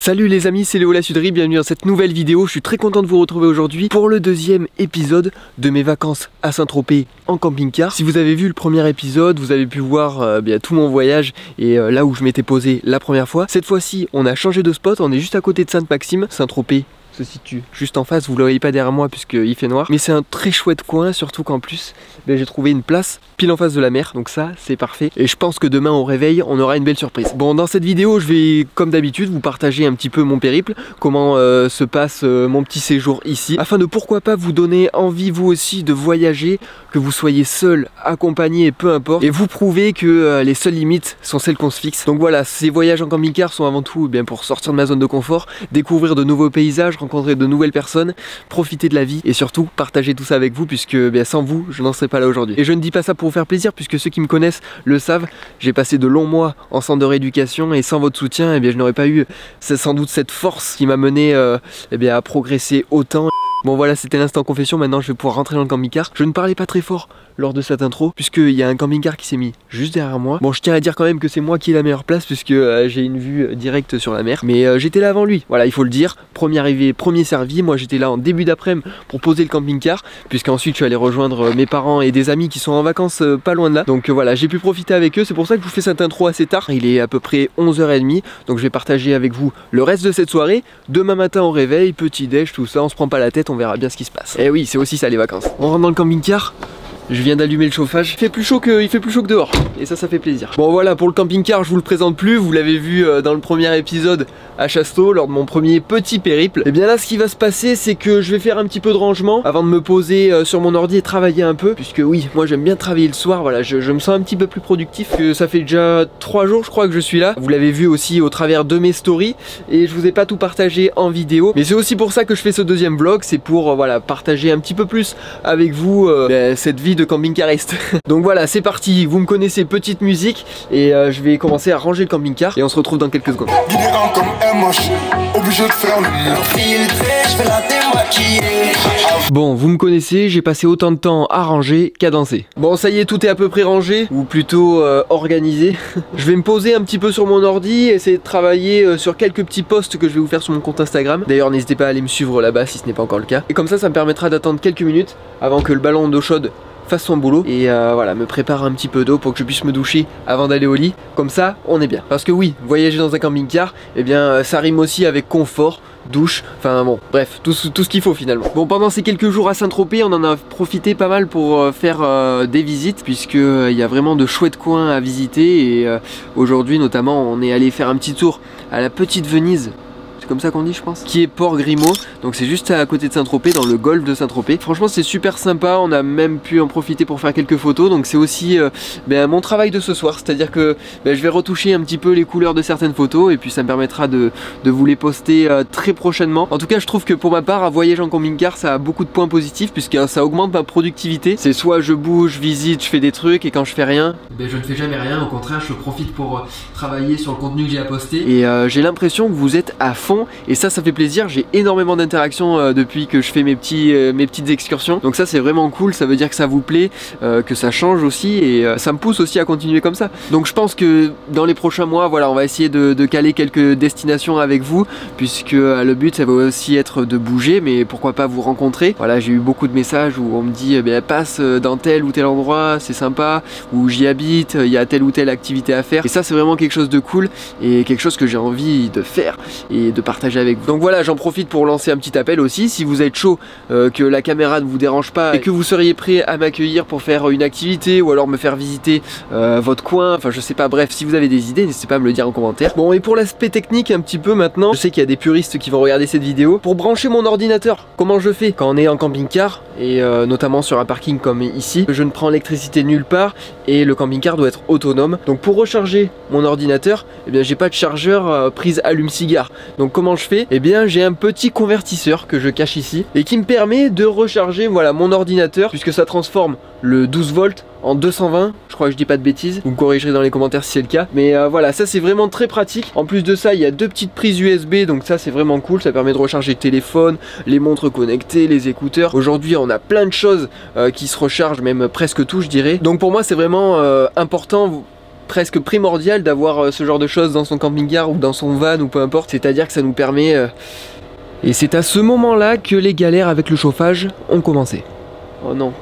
Salut les amis, c'est Léo la Suderie, bienvenue dans cette nouvelle vidéo. Je suis très content de vous retrouver aujourd'hui pour le deuxième épisode de mes vacances à Saint-Tropez en camping-car. Si vous avez vu le premier épisode, vous avez pu voir tout mon voyage et là où je m'étais posé la première fois. Cette fois-ci, on a changé de spot, on est juste à côté de Sainte-Maxime. Saint-Tropez se situe juste en face, vous ne le voyez pas derrière moi puisqu'il fait noir. Mais c'est un très chouette coin, surtout qu'en plus, j'ai trouvé une place pile en face de la mer. Donc ça, c'est parfait. Et je pense que demain au réveil, on aura une belle surprise. Bon, dans cette vidéo, je vais, comme d'habitude, vous partager un petit peu mon périple, comment se passe mon petit séjour ici, afin de pourquoi pas vous donner envie vous aussi de voyager, que vous soyez seul, accompagné, peu importe, et vous prouver que les seules limites sont celles qu'on se fixe. Donc voilà, ces voyages en camping-car sont avant tout pour sortir de ma zone de confort, découvrir de nouveaux paysages, rencontrer de nouvelles personnes, profiter de la vie et surtout partager tout ça avec vous, puisque sans vous, je n'en serais pas là aujourd'hui. Et je ne dis pas ça pour vous faire plaisir, puisque ceux qui me connaissent le savent, j'ai passé de longs mois en centre de rééducation et sans votre soutien, je n'aurais pas eu sans doute cette force qui m'a mené à progresser autant. Bon voilà, c'était l'instant confession, maintenant je vais pouvoir rentrer dans le camping-car. Je ne parlais pas très fort lors de cette intro, puisqu'il y a un camping-car qui s'est mis juste derrière moi. Bon, je tiens à dire quand même que c'est moi qui ai la meilleure place, puisque j'ai une vue directe sur la mer. Mais j'étais là avant lui, voilà, il faut le dire. Premier arrivé, premier servi. Moi j'étais là en début d'après-midi pour poser le camping-car, puisqu'ensuite je suis allé rejoindre mes parents et des amis qui sont en vacances pas loin de là. Donc voilà, j'ai pu profiter avec eux, c'est pour ça que je vous fais cette intro assez tard. Il est à peu près 11h30, donc je vais partager avec vous le reste de cette soirée. Demain matin au réveil, petit déj, tout ça, on se prend pas la tête, on verra bien ce qui se passe. Et oui, c'est aussi ça les vacances. On rentre dans le camping-car. Je viens d'allumer le chauffage, il fait plus chaud que dehors, et ça fait plaisir. Bon voilà, pour le camping-car, je vous le présente plus, vous l'avez vu dans le premier épisode à Chasteau, lors de mon premier petit périple. Et bien là, ce qui va se passer, c'est que je vais faire un petit peu de rangement avant de me poser sur mon ordi et travailler un peu, puisque oui, moi j'aime bien travailler le soir, voilà, je me sens un petit peu plus productif, que ça fait déjà 3 jours je crois que je suis là. Vous l'avez vu aussi au travers de mes stories, et je vous ai pas tout partagé en vidéo, mais c'est aussi pour ça que je fais ce deuxième vlog, c'est pour voilà, partager un petit peu plus avec vous cette vie de camping-cariste. Donc voilà, c'est parti, vous me connaissez, petite musique, et je vais commencer à ranger le camping-car et on se retrouve dans quelques secondes. Bon, vous me connaissez, j'ai passé autant de temps à ranger qu'à danser. Bon, ça y est, tout est à peu près rangé, ou plutôt organisé. Je vais me poser un petit peu sur mon ordi, essayer de travailler sur quelques petits posts que je vais vous faire sur mon compte Instagram. D'ailleurs, n'hésitez pas à aller me suivre là-bas si ce n'est pas encore le cas. Et comme ça me permettra d'attendre quelques minutes avant que le ballon d'eau chaude fasse son boulot et voilà, me prépare un petit peu d'eau pour que je puisse me doucher avant d'aller au lit. Comme ça, on est bien. Parce que oui, voyager dans un camping-car, ça rime aussi avec confort, douche, enfin bon, bref, tout ce qu'il faut finalement. Bon, pendant ces quelques jours à Saint-Tropez, on en a profité pas mal pour faire des visites, puisque il y a vraiment de chouettes coins à visiter, et aujourd'hui notamment, on est allé faire un petit tour à la Petite Venise, comme ça qu'on dit je pense, qui est Port Grimaud, donc c'est juste à côté de Saint-Tropez, dans le golfe de Saint-Tropez. Franchement c'est super sympa, on a même pu en profiter pour faire quelques photos, donc c'est aussi mon travail de ce soir, c'est à dire que je vais retoucher un petit peu les couleurs de certaines photos, et puis ça me permettra de vous les poster très prochainement. En tout cas je trouve que pour ma part, à voyager en camping-car, ça a beaucoup de points positifs, puisque ça augmente ma productivité. C'est soit je bouge, je visite, je fais des trucs, et quand je fais rien, je ne fais jamais rien, au contraire je profite pour travailler sur le contenu que j'ai à poster, et j'ai l'impression que vous êtes à fond. Et ça fait plaisir, j'ai énormément d'interactions depuis que je fais mes petites excursions. Donc ça c'est vraiment cool, ça veut dire que ça vous plaît, que ça change aussi, et ça me pousse aussi à continuer comme ça. Donc je pense que dans les prochains mois, voilà, on va essayer de caler quelques destinations avec vous, puisque le but ça va aussi être de bouger, mais pourquoi pas vous rencontrer. Voilà, j'ai eu beaucoup de messages où on me dit passe dans tel ou tel endroit, c'est sympa, ou j'y habite, il y a telle ou telle activité à faire. Et ça c'est vraiment quelque chose de cool, et quelque chose que j'ai envie de faire et de partager avec vous. Donc voilà, j'en profite pour lancer un petit appel aussi, si vous êtes chaud, que la caméra ne vous dérange pas et que vous seriez prêt à m'accueillir pour faire une activité, ou alors me faire visiter votre coin, enfin je sais pas, bref, si vous avez des idées, n'hésitez pas à me le dire en commentaire. Bon, et pour l'aspect technique un petit peu maintenant, je sais qu'il y a des puristes qui vont regarder cette vidéo. Pour brancher mon ordinateur, comment je fais quand on est en camping-car, et notamment sur un parking comme ici, je ne prends l'électricité nulle part, et le camping-car doit être autonome. Donc pour recharger mon ordinateur, j'ai pas de chargeur prise allume-cigare. Donc comment je fais? J'ai un petit convertisseur que je cache ici, et qui me permet de recharger voilà, mon ordinateur, puisque ça transforme le 12 volts en 220, je crois que je dis pas de bêtises, vous me corrigerez dans les commentaires si c'est le cas, mais voilà, ça c'est vraiment très pratique. En plus de ça, il y a 2 petites prises USB, donc ça c'est vraiment cool, ça permet de recharger le téléphone, les montres connectées, les écouteurs. Aujourd'hui on a plein de choses qui se rechargent, même presque tout je dirais, donc pour moi c'est vraiment important presque primordial d'avoir ce genre de choses dans son camping-car ou dans son van ou peu importe, c'est-à-dire que ça nous permet... Et c'est à ce moment-là que les galères avec le chauffage ont commencé. Oh non.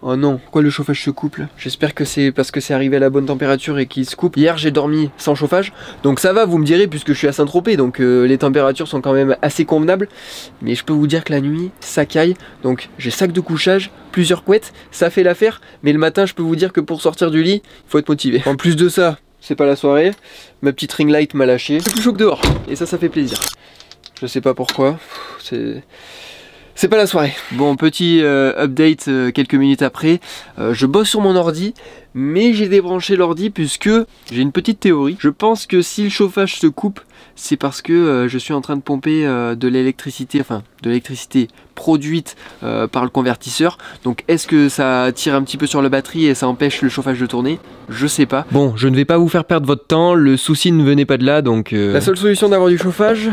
Oh non, pourquoi le chauffage se coupe là? J'espère que c'est parce que c'est arrivé à la bonne température et qu'il se coupe. Hier j'ai dormi sans chauffage, donc ça va, vous me direz, puisque je suis à Saint-Tropez, donc les températures sont quand même assez convenables. Mais je peux vous dire que la nuit, ça caille, donc j'ai sac de couchage, plusieurs couettes, ça fait l'affaire. Mais le matin, je peux vous dire que pour sortir du lit, il faut être motivé. En plus de ça, c'est pas la soirée, ma petite ring light m'a lâché. C'est plus chaud que dehors, et ça fait plaisir. Je sais pas pourquoi, c'est pas la soirée. Bon, petit update quelques minutes après. Je bosse sur mon ordi, mais j'ai débranché l'ordi puisque j'ai une petite théorie. Je pense que si le chauffage se coupe, c'est parce que je suis en train de pomper de l'électricité, enfin de l'électricité produite par le convertisseur. Donc est-ce que ça tire un petit peu sur la batterie et ça empêche le chauffage de tourner? Je sais pas. Bon, je ne vais pas vous faire perdre votre temps, le souci ne venait pas de là, donc... La seule solution d'avoir du chauffage,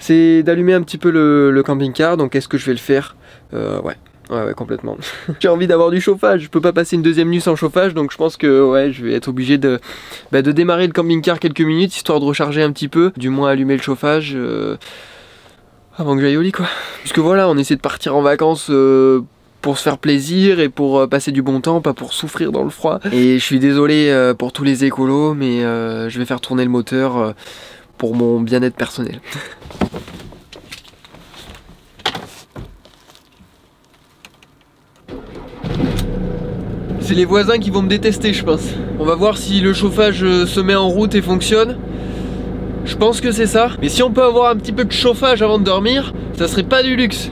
c'est d'allumer un petit peu le camping-car. Donc est-ce que je vais le faire? Ouais, complètement. J'ai envie d'avoir du chauffage, je peux pas passer une deuxième nuit sans chauffage, donc je pense que ouais, je vais être obligé de démarrer le camping-car quelques minutes, histoire de recharger un petit peu, du moins allumer le chauffage avant que j'aille au lit quoi. Puisque voilà, on essaie de partir en vacances pour se faire plaisir et pour passer du bon temps, pas pour souffrir dans le froid. Et je suis désolé pour tous les écolos, mais je vais faire tourner le moteur pour mon bien-être personnel. C'est les voisins qui vont me détester, je pense. On va voir si le chauffage se met en route et fonctionne. Je pense que c'est ça. Mais si on peut avoir un petit peu de chauffage avant de dormir, ça serait pas du luxe.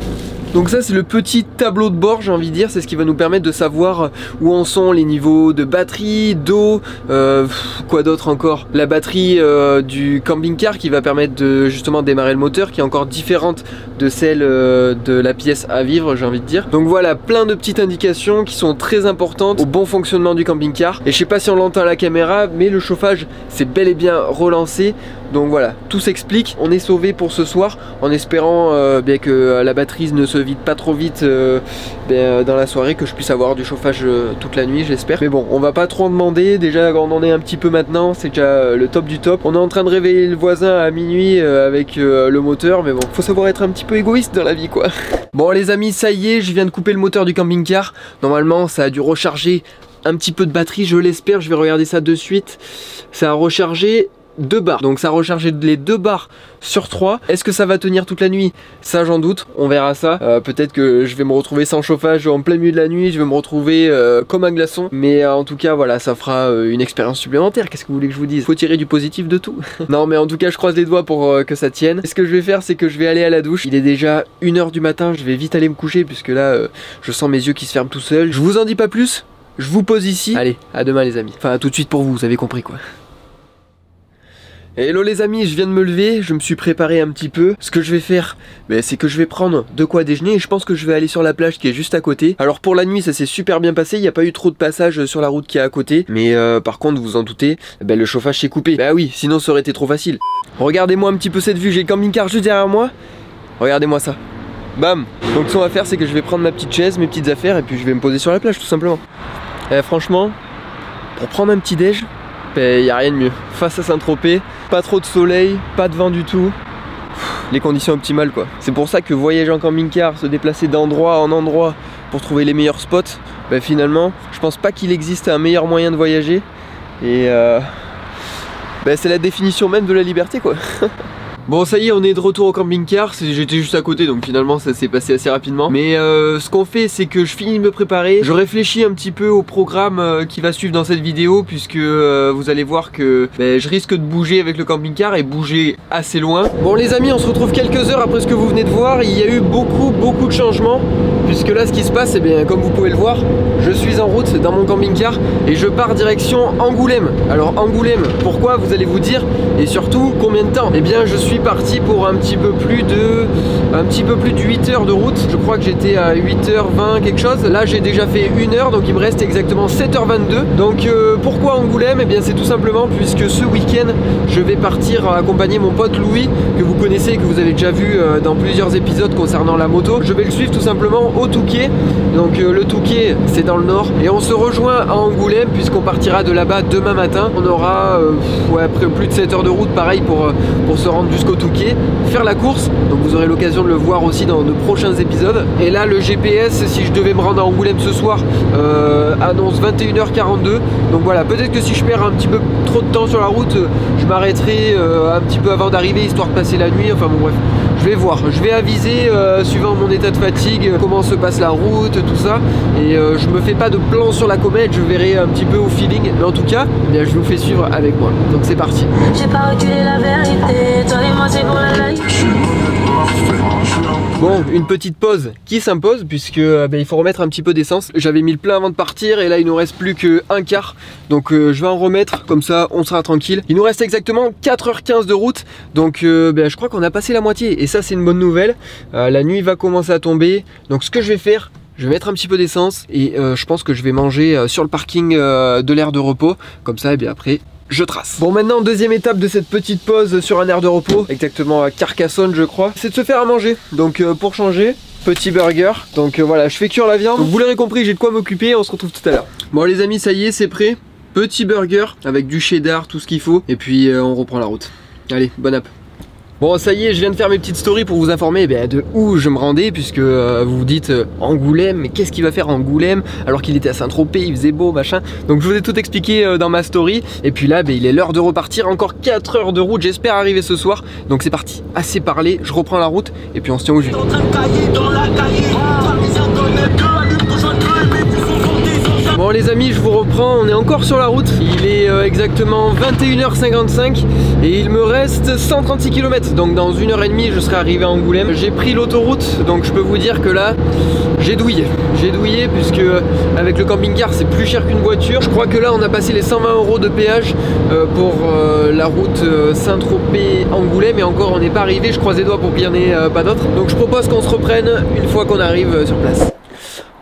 Donc ça c'est le petit tableau de bord, j'ai envie de dire, c'est ce qui va nous permettre de savoir où en sont les niveaux de batterie, d'eau, quoi d'autre encore, la batterie du camping-car qui va permettre de justement démarrer le moteur, qui est encore différente de celle de la pièce à vivre, j'ai envie de dire. Donc voilà, plein de petites indications qui sont très importantes au bon fonctionnement du camping-car. Et je sais pas si on l'entend à la caméra, mais le chauffage c'est bel et bien relancé. Donc voilà, tout s'explique, on est sauvé pour ce soir, en espérant bien que la batterie ne se vide pas trop vite dans la soirée, que je puisse avoir du chauffage toute la nuit, j'espère. Mais bon, on va pas trop en demander, déjà on en est un petit peu maintenant, c'est déjà le top du top. On est en train de réveiller le voisin à minuit avec le moteur, mais bon, faut savoir être un petit peu égoïste dans la vie quoi. Bon les amis, ça y est, je viens de couper le moteur du camping-car. Normalement ça a dû recharger un petit peu de batterie, je l'espère, je vais regarder ça de suite. Ça a rechargé 2 barres, donc ça a rechargé les 2 barres sur 3. Est-ce que ça va tenir toute la nuit? Ça j'en doute, on verra ça. Peut-être que je vais me retrouver sans chauffage en plein milieu de la nuit, je vais me retrouver comme un glaçon. Mais en tout cas voilà, ça fera une expérience supplémentaire. Qu'est-ce que vous voulez que je vous dise? Faut tirer du positif de tout. Non mais en tout cas je croise les doigts pour que ça tienne. Et ce que je vais faire, c'est que je vais aller à la douche. Il est déjà 1 h du matin, je vais vite aller me coucher puisque là je sens mes yeux qui se ferment tout seuls. Je vous en dis pas plus, je vous pose ici. Allez, à demain les amis. Enfin à tout de suite pour vous, vous avez compris quoi. Hello les amis, je viens de me lever, je me suis préparé un petit peu. Ce que je vais faire, c'est que je vais prendre de quoi déjeuner et je pense que je vais aller sur la plage qui est juste à côté. Alors pour la nuit ça s'est super bien passé, il n'y a pas eu trop de passages sur la route qui est à côté. Mais par contre vous vous en doutez, le chauffage s'est coupé. Bah oui, sinon ça aurait été trop facile. Regardez-moi un petit peu cette vue, j'ai le camping-car juste derrière moi. Regardez-moi ça. Bam. Donc ce qu'on va faire c'est que je vais prendre ma petite chaise, mes petites affaires et puis je vais me poser sur la plage tout simplement. Franchement, pour prendre un petit déj, il n'y a rien de mieux. Face à Saint-Tropez, pas trop de soleil, pas de vent du tout. Les conditions optimales quoi. C'est pour ça que voyager en camping-car, se déplacer d'endroit en endroit pour trouver les meilleurs spots, finalement, je pense pas qu'il existe un meilleur moyen de voyager. Et c'est la définition même de la liberté quoi. Bon ça y est, on est de retour au camping-car, j'étais juste à côté donc finalement ça s'est passé assez rapidement. Mais ce qu'on fait c'est que je finis de me préparer, je réfléchis un petit peu au programme qui va suivre dans cette vidéo puisque vous allez voir que je risque de bouger avec le camping-car et bouger assez loin. Bon les amis, on se retrouve quelques heures après ce que vous venez de voir, il y a eu beaucoup de changements puisque là ce qui se passe, comme vous pouvez le voir, je suis en route dans mon camping-car et je pars direction Angoulême. Alors Angoulême, pourquoi vous allez vous dire, et surtout combien de temps? Eh bien je suis suis parti pour un petit peu plus de 8 heures de route. Je crois que j'étais à 8h20 quelque chose. Là j'ai déjà fait 1 heure, donc il me reste exactement 7h22. Donc pourquoi Angoulême? Eh bien c'est tout simplement puisque ce week-end je vais partir accompagner mon pote Louis, que vous connaissez et que vous avez déjà vu dans plusieurs épisodes concernant la moto. Je vais le suivre tout simplement au Touquet. Donc le Touquet c'est dans le nord et on se rejoint à Angoulême puisqu'on partira de là-bas demain matin. On aura après plus de 7 heures de route pareil pour se rendre jusqu'au Touquet, faire la course. Donc vous aurez l'occasion de le voir aussi dans de prochains épisodes. Et là le GPS, si je devais me rendre à Angoulême ce soir, annonce 21h42. Donc voilà, peut-être que si je perds un petit peu trop de temps sur la route, je m'arrêterai un petit peu avant d'arriver histoire de passer la nuit. Enfin bon bref, je vais voir, je vais aviser suivant mon état de fatigue comment se passe la route, tout ça. Et je me fais pas de plan sur la comète, je verrai un petit peu au feeling. Mais en tout cas, eh bien, je vous fais suivre avec moi. Donc c'est parti. J'ai pas reculé la vérité, toi et moi c'est pour la life. Bon, une petite pause qui s'impose puisque il faut remettre un petit peu d'essence. J'avais mis le plein avant de partir et là il nous reste plus qu'un quart. Donc je vais en remettre, comme ça on sera tranquille. Il nous reste exactement 4h15 de route. Donc je crois qu'on a passé la moitié et ça c'est une bonne nouvelle. La nuit va commencer à tomber. Donc ce que je vais faire, je vais mettre un petit peu d'essence et je pense que je vais manger sur le parking de l'aire de repos. Comme ça et bien après je trace. Bon, maintenant deuxième étape de cette petite pause sur un aire de repos, exactement à Carcassonne je crois, c'est de se faire à manger. Donc pour changer, petit burger. Donc voilà, je fais cuire la viande. Donc, vous l'aurez compris, j'ai de quoi m'occuper, on se retrouve tout à l'heure. Bon les amis, ça y est, c'est prêt. Petit burger avec du cheddar, tout ce qu'il faut. Et puis on reprend la route. Allez, bonne app. Bon ça y est, je viens de faire mes petites stories pour vous informer de où je me rendais, puisque vous vous dites Angoulême, mais qu'est-ce qu'il va faire Angoulême alors qu'il était à Saint-Tropez, il faisait beau machin. Donc je vous ai tout expliqué dans ma story. Et puis là il est l'heure de repartir, encore 4 heures de route, j'espère arriver ce soir. Donc c'est parti, assez parlé, je reprends la route et puis on se tient au jus. Bon les amis, je vous reprends, on est encore sur la route. Il est exactement 21h55 et il me reste 136 km. Donc dans 1h30 je serai arrivé à Angoulême. J'ai pris l'autoroute, donc je peux vous dire que là j'ai douillé. J'ai douillé puisque avec le camping-car c'est plus cher qu'une voiture. Je crois que là on a passé les 120 € de péage pour la route Saint-Tropez-Angoulême. Et encore on n'est pas arrivé, je croise les doigts pour qu'il n'y en ait pas d'autres. Donc je propose qu'on se reprenne une fois qu'on arrive sur place.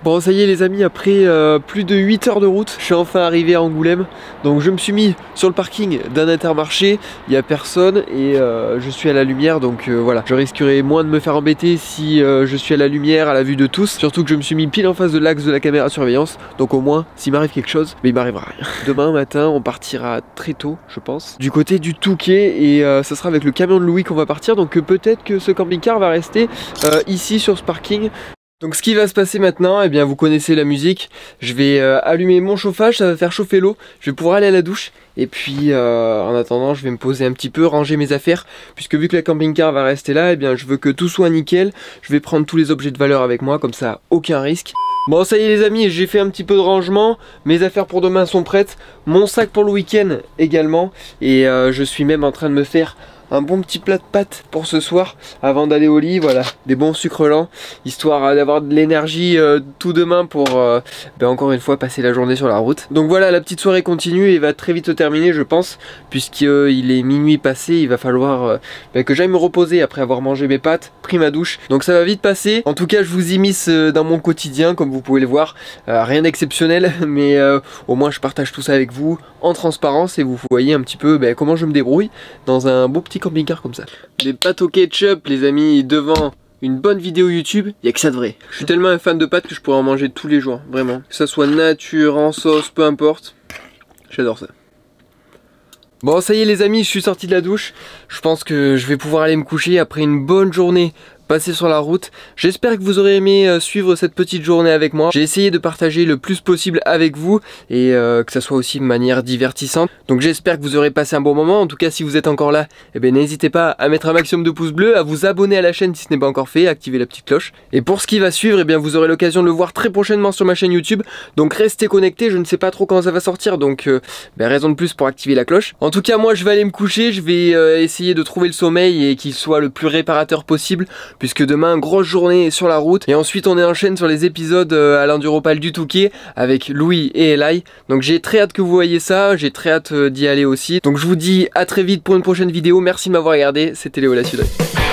Bon ça y est les amis, après plus de 8 heures de route, je suis enfin arrivé à Angoulême. Donc je me suis mis sur le parking d'un Intermarché, il n'y a personne et je suis à la lumière. Donc voilà, je risquerai moins de me faire embêter si je suis à la lumière, à la vue de tous. Surtout que je me suis mis pile en face de l'axe de la caméra de surveillance. Donc au moins, s'il m'arrive quelque chose, mais il m'arrivera rien. Demain matin, on partira très tôt, je pense, du côté du Touquet. Et ça sera avec le camion de Louis qu'on va partir. Donc peut-être que ce camping-car va rester ici sur ce parking. Donc ce qui va se passer maintenant, eh bien vous connaissez la musique. Je vais allumer mon chauffage, ça va faire chauffer l'eau. Je vais pouvoir aller à la douche. Et puis en attendant, je vais me poser un petit peu, ranger mes affaires. Puisque vu que la camping-car va rester là, eh bien je veux que tout soit nickel. Je vais prendre tous les objets de valeur avec moi, comme ça aucun risque. Bon ça y est les amis, j'ai fait un petit peu de rangement. Mes affaires pour demain sont prêtes. Mon sac pour le week-end également. Et je suis même en train de me faire un bon petit plat de pâtes pour ce soir avant d'aller au lit. Voilà, des bons sucres lents, histoire d'avoir de l'énergie tout demain pour encore une fois passer la journée sur la route. Donc voilà, la petite soirée continue et va très vite se terminer je pense, puisqu'il est minuit passé. Il va falloir que j'aille me reposer après avoir mangé mes pâtes, pris ma douche. Donc ça va vite passer. En tout cas je vous immisce dans mon quotidien comme vous pouvez le voir. Rien d'exceptionnel mais au moins je partage tout ça avec vous en transparence et vous voyez un petit peu comment je me débrouille dans un beau petit camping-car comme ça. Des pâtes au ketchup les amis devant une bonne vidéo YouTube, il n'y a que ça de vrai. Je suis tellement un fan de pâtes que je pourrais en manger tous les jours, vraiment. Que ça soit nature, en sauce, peu importe. J'adore ça. Bon ça y est les amis, je suis sorti de la douche. Je pense que je vais pouvoir aller me coucher après une bonne journée passée sur la route. J'espère que vous aurez aimé suivre cette petite journée avec moi. J'ai essayé de partager le plus possible avec vous et que ça soit aussi de manière divertissante. Donc j'espère que vous aurez passé un bon moment. En tout cas si vous êtes encore là, n'hésitez pas à mettre un maximum de pouces bleus, à vous abonner à la chaîne si ce n'est pas encore fait, à activer la petite cloche. Et pour ce qui va suivre, vous aurez l'occasion de le voir très prochainement sur ma chaîne YouTube. Donc restez connectés, je ne sais pas trop quand ça va sortir, donc raison de plus pour activer la cloche. En tout cas moi je vais aller me coucher, je vais essayer de trouver le sommeil et qu'il soit le plus réparateur possible puisque demain, grosse journée sur la route. Et ensuite on enchaîne sur les épisodes à l'Enduropal du Touquet avec Louis et Eli. Donc j'ai très hâte que vous voyez ça, j'ai très hâte d'y aller aussi. Donc je vous dis à très vite pour une prochaine vidéo. Merci de m'avoir regardé, c'était Léo La Sudrée.